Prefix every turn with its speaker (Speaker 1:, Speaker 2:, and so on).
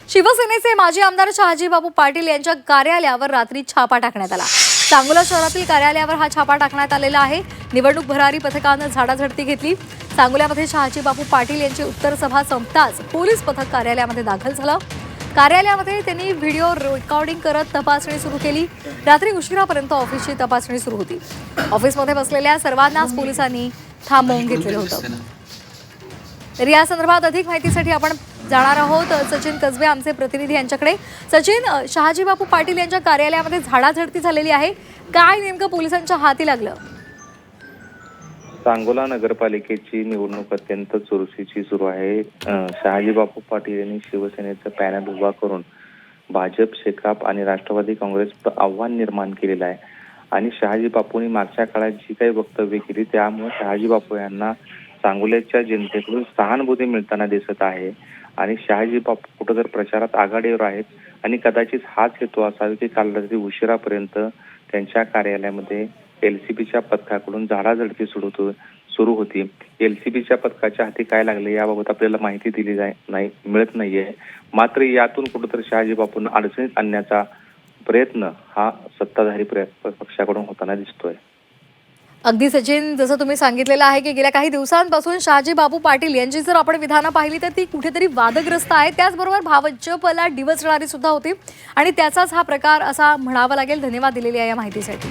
Speaker 1: शिवसेनेचे माजी आमदार शहाजीबापू पाटील यांच्या कार्यालयावर रात्री छापा टाकण्यात आला। सांगोला शहरातील कार्यालयावर हा छापा टाकण्यात आलेला आहे। निवडणूक भरारी पथकाने झाडाझडती घेतली। सांगोल्यामध्ये शहाजीबापू पाटील यांची उत्तर सभा संपताच पोलीस पथक कार्यालयामध्ये दाखल झालं। कार्यालयामध्ये त्यांनी व्हिडिओ रेकॉर्डिंग करत तपासणी सुरू केली। रात्री उशिरापर्यंत ऑफिसची तपासणी सुरू होती। ऑफिसमध्ये बसलेल्या सर्वांनाच पोलिसांनी थांबवून घेतलं होतं। तर या संदर्भात अधिक माहितीसाठी आपण जाणार आहोत सचिन कसबे आमचे प्रतिनिधी यांच्याकडे। सचिन, शहाजीबापू पाटील यांच्या कार्यालयामध्ये झाडाझडती झालेली आहे, काय नेमकं पोलिसांच्या हाती लागलं?
Speaker 2: सांगोला नगरपालिकेची निवडणूक अत्यंत चुरशीची सुरू आहे। शहाजीबापू पाटील यांनी शिवसेनेचं पॅनल उभा करून भाजप, शेकाप आणि राष्ट्रवादी काँग्रेस आव्हान निर्माण केलेलं आहे। आणि शहाजीबापूंनी मागच्या काळात जी काही वक्तव्य केली त्यामुळे शहाजीबापू यांना सांगोल्याच्या जनतेकडून सहानुभूती मिळताना दिसत आहे। आणि शहाजीबापू कुठं तर प्रचारात आघाडीवर आहेत आणि कदाचित हाच हेतू असावा की काल रात्री उशिरापर्यंत त्यांच्या कार्यालयामध्ये एलसीबीच्या पथकाकडून झाडाझडती सुरू होती। एलसीबीच्या पथकाच्या हाती काय लागले याबाबत आपल्याला माहिती दिली मिळत नाहीये। मात्र यातून कुठंतरी शहाजीबापूंना अडचणीत आणण्याचा प्रयत्न हा सत्ताधारी पक्षाकडून होताना दिसतोय।
Speaker 1: अगदी सचिन, जसं तुम्ही सांगितलेलं आहे की गेल्या काही दिवसांपासून शहाजीबापू पाटील यांची जर आपण विधानं पाहिली तर ती कुठेतरी वादग्रस्त आहे। त्याचबरोबर भाजपला डिवचणारी सुद्धा होती आणि त्याचाच हा प्रकार असा म्हणावा लागेल। धन्यवाद दिलेली आहे या माहितीसाठी।